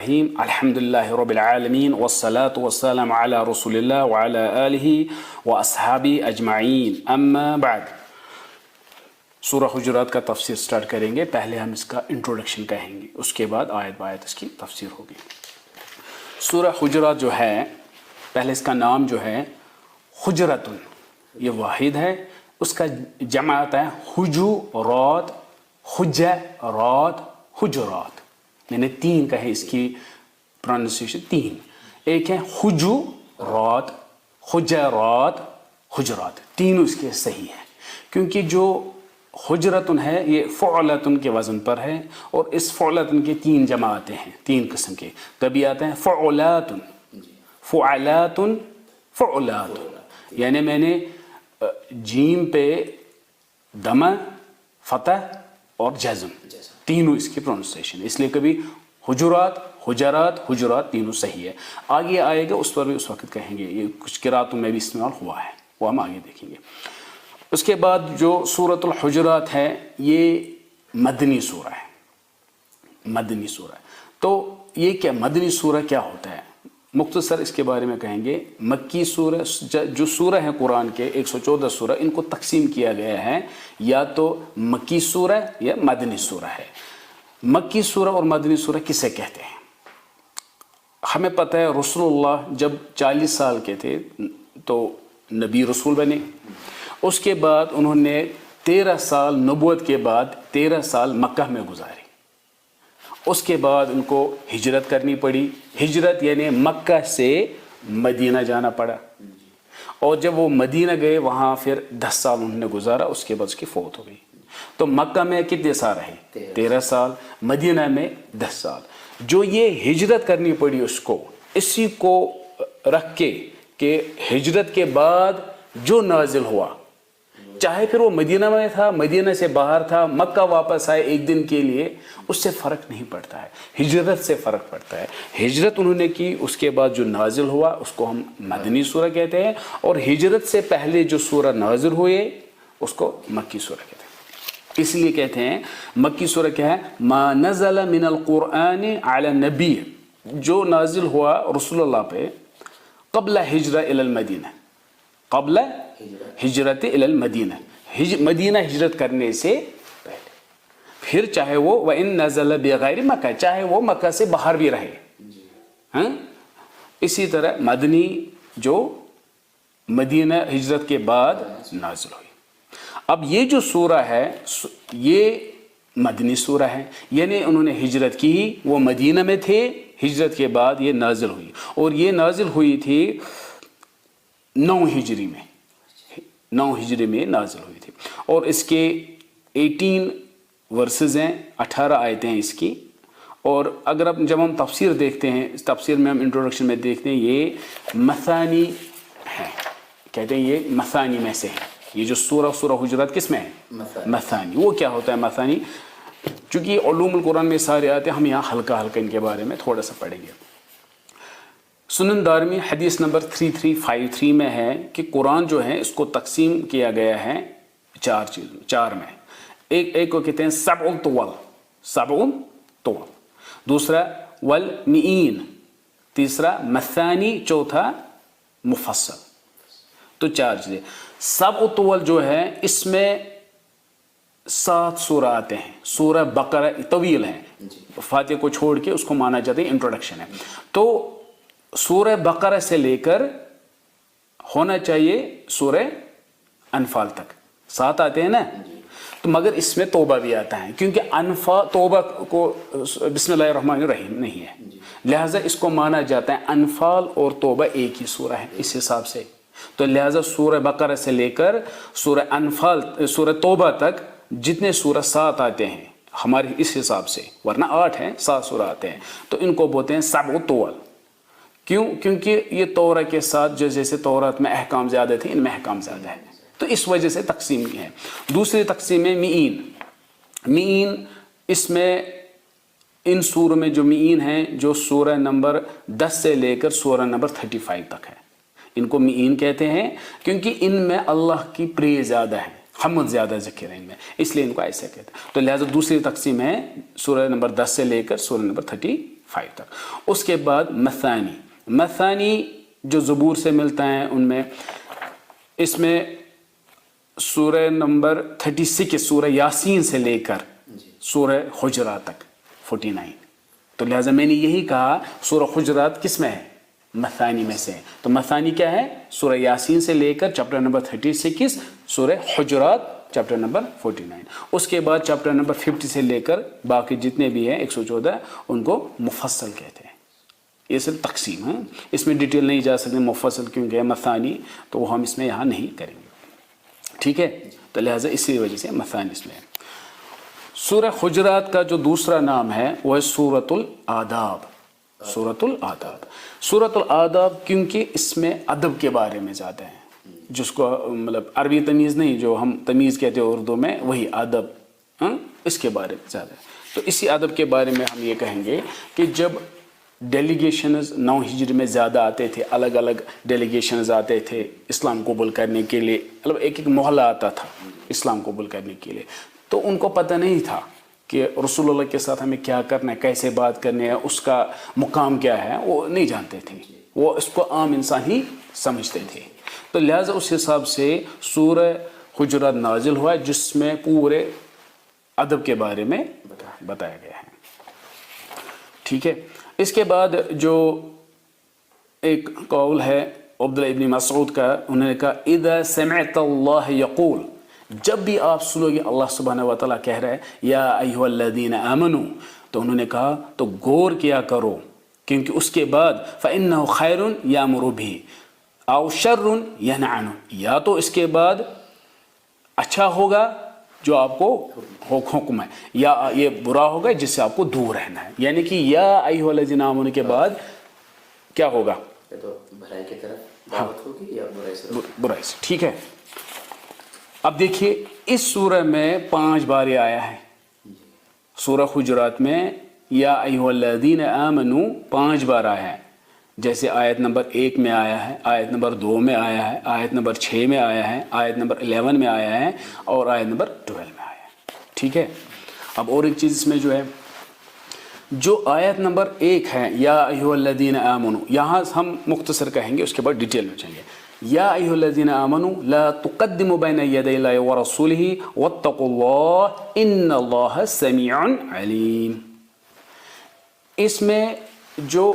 الحمدللہ رب العالمین والصلاة والسلام علی رسول اللہ وعلی آلہ واصحابہ اجمعین اما بعد. سورہ حجرات کا تفسیر سٹارٹ کریں گے. پہلے ہم اس کا انٹروڈکشن کہیں گے, اس کے بعد آیت بآیت اس کی تفسیر ہوگی. سورہ حجرات جو ہے, پہلے اس کا نام جو ہے حجرتن, یہ واحد ہے. اس کا جمع آتا ہے حجرات, حجرات, حجرات, میں نے تین کا ہے اس کی پروننسیشن تین. ایک ہے حجرات, حجرات, حجرات, تینوں اس کے صحیح ہیں, کیونکہ جو حجرتن ہے یہ فعلتن کے وزن پر ہے, اور اس فعلتن کے تین جمع آتے ہیں, تین قسم کے. کبھی آتے ہیں فعلاتن, فعلاتن, فعلاتن, یعنی میں نے جیم پہ دمہ, فتح اور جزم, تینوں اس کی پروننسیشن, اس لیے کبھی حجرات, حجرات, حجرات, تینوں صحیح ہے. آگے آئے گا اس پر بھی اس وقت کہیں گے, یہ کچھ قراتوں میں بھی استعمال ہوا ہے, وہ ہم آگے دیکھیں گے. اس کے بعد جو سورۃ الحجرات ہے یہ مدنی سورہ ہے, مدنی سورہ. تو یہ کیا مدنی سورہ کیا ہوتا ہے, مختصر اس کے بارے میں کہیں گے. مکی سورہ, جو سورہ ہیں قرآن کے 114 سورہ, ان کو تقسیم کیا گیا ہے, یا تو مکی سورہ یا مدنی سورہ ہے. مکی سورہ اور مدنی سورہ کسے کہتے ہیں؟ ہمیں پتہ ہے رسول اللہ جب 40 سال کے تھے تو نبی رسول بنے. اس کے بعد انہوں نے 13 سال نبوت کے بعد 13 سال مکہ میں گزارے. اس کے بعد ان کو ہجرت کرنی پڑی. ہجرت یعنی مکہ سے مدینہ جانا پڑا, اور جب وہ مدینہ گئے وہاں پھر 10 سال انہوں نے گزارا. اس کے بعد اس کی فوت ہو گئی. تو مکہ میں کتنے سال رہے؟ 13 سال. مدینہ میں 10 سال. جو یہ ہجرت کرنی پڑی اس کو, اسی کو رکھ کے کہ ہجرت کے بعد جو نازل ہوا, چاہے پھر وہ مدینہ میں تھا, مدینہ سے باہر تھا, مکہ واپس آئے ایک دن کے لیے, اس سے فرق نہیں پڑتا ہے, ہجرت سے فرق پڑتا ہے. ہجرت انہوں نے کی, اس کے بعد جو نازل ہوا اس کو ہم مدنی سورہ کہتے ہیں, اور ہجرت سے پہلے جو سورہ نازل ہوئے اس کو مکی سورہ کہتے ہیں. اس لیے کہتے ہیں مکی سورہ کیا ہے؟ ما نزل من القرآن علی النبی, جو نازل ہوا رسول اللہ پہ قبل ہجرہ الی المدینہ, قبل ہجرت الی المدینہ, مدینہ ہجرت کرنے سے پہلے. پھر چاہے وہ وَإِن نَزَلَ بِغَيْرِ مکہ, چاہے وہ مکہ سے باہر بھی رہے. ہاں, اسی طرح مدنی جو مدینہ ہجرت کے بعد نازل ہوئی. اب یہ جو سورہ ہے یہ مدنی سورہ ہے, یعنی انہوں نے ہجرت کی, وہ مدینہ میں تھے, ہجرت کے بعد یہ نازل ہوئی, اور یہ نازل ہوئی تھی 9 ہجری میں, 9 ہجری میں نازل ہوئی تھی. اور اس کے 18 ورسز ہیں, 18 آیتیں ہیں اس کی. اور اگر اب جب ہم تفسیر دیکھتے ہیں, اس تفسیر میں ہم انٹروڈکشن میں دیکھتے ہیں یہ مثانی ہے, کہتے ہیں یہ مثانی میں سے ہے. یہ جو سورہ حجرات کس میں ہے؟ مثانی. وہ کیا ہوتا ہے مثانی؟ چونکہ علوم القرآن میں سارے آتے ہیں, ہم یہاں ہلکا ہلکا ان کے بارے میں تھوڑا سا پڑھیں گے. سنن دارمی حدیث نمبر 3353 میں ہے کہ قرآن جو ہے اس کو تقسیم کیا گیا ہے 4 چیزوں, 4 میں. ایک کو کہتے ہیں سبع طول, سبع طول. دوسرا والمئین, تیسرا مثانی, چوتھا مفصل. تو 4 چیزیں. سبع طول جو ہے اس میں 7 سورہ آتے ہیں. سورہ بقرہ طویل ہیں, فاتحہ کو چھوڑ کے اس کو مانا جاتا ہے انٹروڈکشن ہے. تو سورہ بقرہ سے لے کر ہونا چاہیے سورہ انفال تک 7 آتے ہیں نا. تو مگر اس میں توبہ بھی آتا ہے, کیونکہ توبہ کو بسم اللہ الرحمن الرحیم نہیں ہے, لہٰذا اس کو مانا جاتا ہے انفال اور توبہ ایک ہی سورہ ہے اس حساب سے. تو لہٰذا سورہ بقرہ سے لے کر سورہ انفال, سورہ توبہ تک جتنے سورہ 7 آتے ہیں ہمارے اس حساب سے, ورنہ 8 ہیں, 7 سورہ آتے ہیں, تو ان کو بولتے ہیں سبع طول. کیوں؟ کیونکہ یہ تورا کے ساتھ جیسے تورات میں احکام زیادہ تھے, ان میں احکام زیادہ ہے, تو اس وجہ سے تقسیم کی ہے. دوسری تقسیم ہے مئین. مئین اس میں ان سوروں میں جو مئین ہیں جو سورہ نمبر 10 سے لے کر سورہ نمبر 35 تک ہے, ان کو مئین کہتے ہیں, کیونکہ ان میں اللہ کی پریز زیادہ ہے, حمد زیادہ ذکر ہے ان میں, اس لیے ان کو ایسے کہتے ہیں. تو لہٰذا دوسری تقسیم ہے سورہ نمبر 10 سے لے کر سورہ نمبر 35 5 تک. اس کے بعد مثانی جو زبور سے ملتا ہے ان میں، اس میں سورہ نمبر 36 سورہ یاسین سے لے کر سورہ حجرات تک 49. تو لہٰذا میں نے یہی کہا سورہ حجرات کس میں ہے؟ مثانی میں سے. تو مثانی کیا ہے؟ سورہ یاسین سے لے کر چیپٹر نمبر 36 سورہ حجرات چیپٹر نمبر 49. اس کے بعد چیپٹر نمبر 50 سے لے کر باقی جتنے بھی ہیں 114 ان کو مفصل کہتے ہیں. یہ صرف تقسیم ہے، اس میں ڈیٹیل نہیں جا سکتے مفصل کیونکہ ہے مثانی، تو وہ ہم اس میں یہاں نہیں کریں گے. ٹھیک ہے، تو لہٰذا اسی وجہ سے مثانی اس میں ہے. سورہ حجرات کا جو دوسرا نام ہے وہ ہے سورۃ الآداب. سورۃ الآداب. سورۃ الآداب کیونکہ اس میں ادب کے بارے میں زیادہ ہیں، جس کو مطلب عربی تمیز نہیں، جو ہم تمیز کہتے ہیں اردو میں، وہی ادب، اس کے بارے میں زیادہ ہے. تو اسی ادب کے بارے میں ہم یہ کہیں گے کہ جب ڈیلیگیشنز 9 ہجری میں زیادہ آتے تھے، الگ الگ ڈیلیگیشنز آتے تھے اسلام قبول کرنے کے لیے، مطلب ایک محلہ آتا تھا اسلام قبول کرنے کے لیے، تو ان کو پتہ نہیں تھا کہ رسول اللہ کے ساتھ ہمیں کیا کرنا ہے، کیسے بات کرنی ہے، اس کا مقام کیا ہے، وہ نہیں جانتے تھے. وہ اس کو عام انسان ہی سمجھتے تھے. تو لہٰذا اس حساب سے سورہ حجرات نازل ہوا ہے جس میں پورے ادب کے بارے میں بتایا گیا ہے. ٹھیک ہے. اس کے بعد جو ایک قول ہے عبداللہ ابن مسعود کا، انہوں نے کہا اذا سمعت اللہ یقول، جب بھی آپ سنو گے اللہ سبحانہ و تعالیٰ کہہ رہا ہے یا ایھا الذین آمنوا، تو انہوں نے کہا تو غور کیا کرو، کیونکہ اس کے بعد فإنہ خیر یأمر بہ او شر ینہی عنہ، یا تو اس کے بعد اچھا ہوگا جو آپ کو حکم ہے، یا یہ برا ہوگا جس سے آپ کو دور رہنا ہے. یعنی کہ یا ایھا الذین آمنوا کے بعد کیا ہوگا؟ تو بھلائی کی طرف دعوت ہوگی یا برائی سے. ٹھیک ہے. اب دیکھیے اس سورہ میں 5 بار یہ آیا ہے. سورہ حجرات میں یا ایھا الذین آمنوا 5 بار آیا ہے. جیسے آیت نمبر 1 میں آیا ہے، آیت نمبر 2 میں آیا ہے، آیت نمبر 6 میں آیا ہے، آیت نمبر 11 میں آیا ہے، اور آیت نمبر 12 میں آیا ہے. ٹھیک ہے. اب اور ایک چیز اس میں جو ہے، جو آیت نمبر 1 ہے یا ایھا الذین آمنوا، یہاں ہم مختصر کہیں گے، اس کے بعد ڈیٹیل میں چلیں گے. یا ایھا الذین آمنوا لا تقدموا بین یدی اللہ ورسولہ واتقوا اللہ ان اللہ سمیع علیم. اس میں جو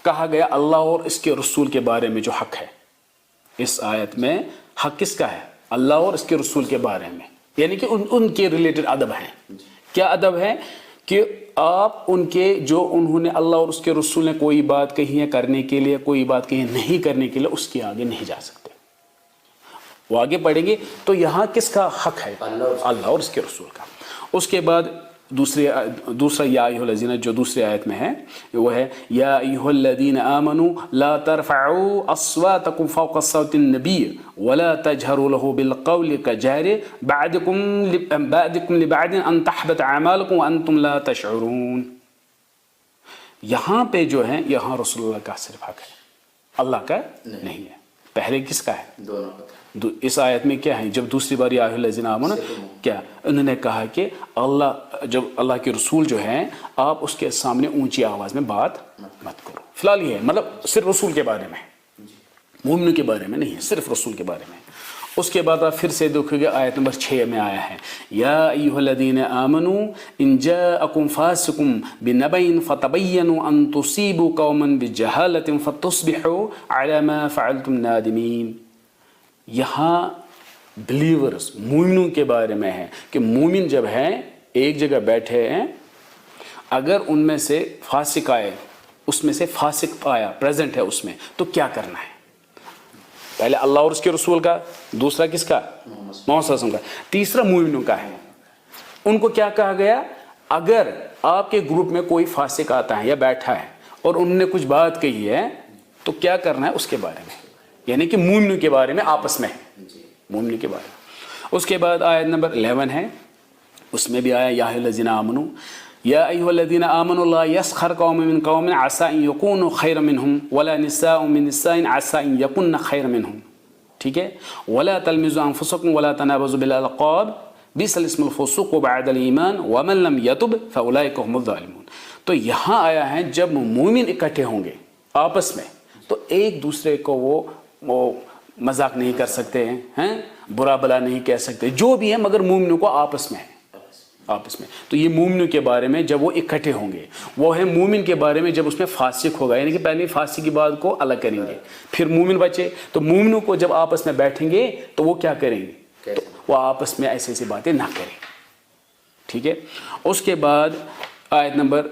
کہا گیا اللہ اور اس کے رسول کے بارے میں جو حق ہے، اس آیت میں حق کس کا ہے؟ اللہ اور اس کے رسول کے بارے میں، یعنی کہ ان کے ریلیٹڈ ادب ہیں. کیا ادب ہے؟ کہ آپ ان کے جو انہوں نے اللہ اور اس کے رسول نے کوئی بات کہی ہے کرنے کے لیے، کوئی بات کہی ہے نہیں کرنے کے لیے، اس کے آگے نہیں جا سکتے. وہ آگے پڑھیں گے تو یہاں کس کا حق ہے؟ اللہ اور اس کے رسول کا. اس کے بعد دوسرا یا ایھا الذین جو دوسری آیت میں ہے وہ ہے یا ایھا الذین آمنوا لا ترفعوا اصواتکم فوق صوت النبی ولا تجهروا له بالقول كجهر بعضکم لبعض ان تحبط اعمالکم وانتم لا تشعرون. یہاں پہ جو ہے، یہاں رسول اللہ کا صرف حق ہے، اللہ کا نہیں ہے. پہلے کس کا ہے؟ دونوں کا. اس آیت میں کیا ہے؟ جب دوسری بار یا ایھا الذین آمنوا، کیا انہوں نے کہا کہ اللہ، جب اللہ کے رسول جو ہیں آپ اس کے سامنے اونچی آواز میں بات مت کرو. فی الحال یہ ہے، مطلب صرف رسول کے بارے میں، مومنوں کے بارے میں نہیں ہے، صرف رسول کے بارے میں. اس کے بعد آپ پھر سے دیکھو گے آیت نمبر 6 میں آیا ہے یا ایھا الذین آمنوا ان جاءکم فاسق بنبأ فتبینوا ان تصیبوا قوما بجہالۃ فتصبحوا علی ما فعلتم نادمین. یہاں بلیورز، مومنوں کے بارے میں ہے کہ مومن جب ہیں ایک جگہ بیٹھے ہیں، اگر ان میں سے فاسق آئے، اس میں سے فاسق آیا پریزنٹ ہے اس میں، تو کیا کرنا ہے؟ پہلے اللہ اور اس کے رسول کا، دوسرا کس کا؟ محمد صلی اللہ علیہ وسلم کا، تیسرا مومنوں کا ہے. ان کو کیا کہا گیا؟ اگر آپ کے گروپ میں کوئی فاسق آتا ہے یا بیٹھا ہے اور انہوں نے کچھ بات کہی ہے تو کیا کرنا ہے اس کے بارے میں، یعنی کہ مومنوں کے بارے میں آپس میں، مومنوں کے بارے میں. اس کے بعد آیت نمبر 11 ہے، اس میں بھی آیا یا ایھا الذین آمنوا یا ایھا الذین آمنوا لا یسخر قوم من قوم عسى ان یکونوا خیرا منهم ولا نساء من نساء عسى ان یکن خیرا منهم. ٹھیک ہے. ولا تلمزوا انفسکم ولا تنابزوا بالالقاب بئس الاسم الفسوق بعد الایمان ومن لم یتب فاولئک هم الظالمون. تو یہاں آیا ہے جب مومن اکٹھے ہوں گے آپس میں تو ایک دوسرے کو وہ مذاق نہیں کر سکتے ہیں، برا بلا نہیں کہہ سکتے، جو بھی ہے، مگر مومنوں کو آپس میں ہے، آپس میں. تو یہ مومنوں کے بارے میں جب وہ اکٹھے ہوں گے. وہ ہے مومن کے بارے میں جب اس میں فاسق ہوگا، یعنی کہ پہلے فاسق کی بات کو الگ کریں گے، پھر مومن بچے. تو مومنوں کو جب آپس میں بیٹھیں گے تو وہ کیا کریں گے؟ تو وہ آپس میں ایسی ایسی باتیں نہ کریں. ٹھیک ہے. اس کے بعد آیت نمبر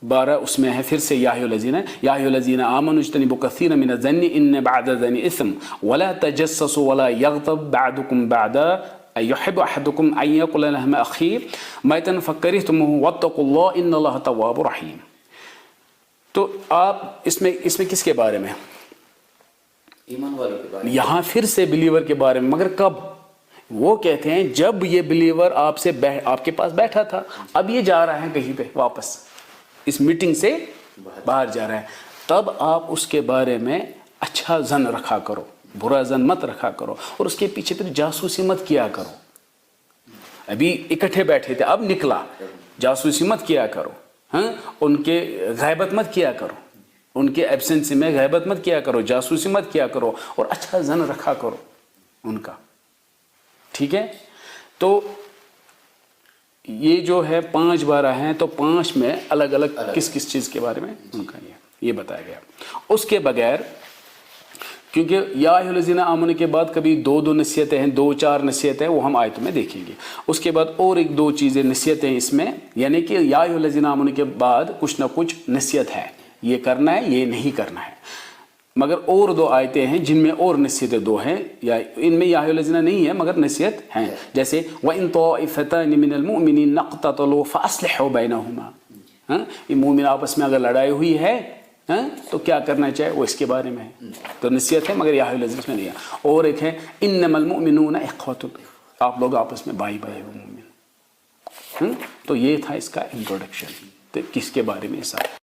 12 اس میں ہے پھر سے یا ایھا الذین آمنوا اجتنبوا کثیرا من الظن ان بعض الظن اثم ولا تجسسوا ولا یغتب بعضکم بعضا ایحب احدکم ان یاکل لحم اخیہ میتا فکرہتموہ واتقوا اللہ ان اللہ تواب رحیم. تو آپ اس میں کس کے بارے میں؟ ایمان والوں کے بارے میں. یہاں پھر سے بلیور کے بارے میں، مگر کب؟ وہ کہتے ہیں جب یہ بلیور آپ کے پاس بیٹھا تھا، اب یہ جا رہا ہے کہیں پہ واپس، اس میٹنگ سے باہر جا رہا ہے، تب آپ اس کے بارے میں اچھا ظن رکھا کرو، برا ظن مت رکھا کرو، اور اس کے پیچھے پھر جاسوسی مت کیا کرو. ابھی اکٹھے بیٹھے تھے، اب نکلا، جاسوسی مت کیا کرو، ان کے غیبت مت کیا کرو، ان کے ایبسنس میں غیبت مت کیا کرو، جاسوسی مت کیا کرو، اور اچھا ظن رکھا کرو ان کا. ٹھیک ہے. تو یہ جو ہے 5 12 ہیں، تو 5 میں الگ الگ کس چیز کے بارے میں ان کا یہ بتایا گیا. اس کے بغیر کیونکہ یا ایھا الذین آمنوا کے بعد کبھی 2 نصیحتیں ہیں، 2 4 نصیحتیں وہ ہم آیتوں میں دیکھیں گے. اس کے بعد اور 1 2 چیزیں نصیحتیں اس میں، یعنی کہ یا ایھا الذین آمنوا کے بعد کچھ نہ کچھ نصیحت ہے، یہ کرنا ہے یہ نہیں کرنا ہے. مگر اور 2 آیتیں ہیں جن میں اور نصیحتیں 2 ہیں، یا ان میں یا ایھا الذین نہیں ہے مگر نصیحت ہیں، جیسے وَإِن طَائِفَتَانِ مِنَ الْمُؤْمِنِينَ اقْتَتَلُوا فَأَصْلِحُوا بَيْنَهُمَا. یہ مومن آپس میں اگر لڑائی ہوئی ہے تو کیا کرنا چاہیے، وہ اس کے بارے میں ہے. تو نصیحت ہے مگر یا ایھا الذین میں نہیں ہے. اور ایک ہے انما المؤمنون اخوۃ، آپ لوگ آپس میں بھائی ہو مومن. تو یہ تھا اس کا انٹروڈکشن، تو کس کے بارے میں سب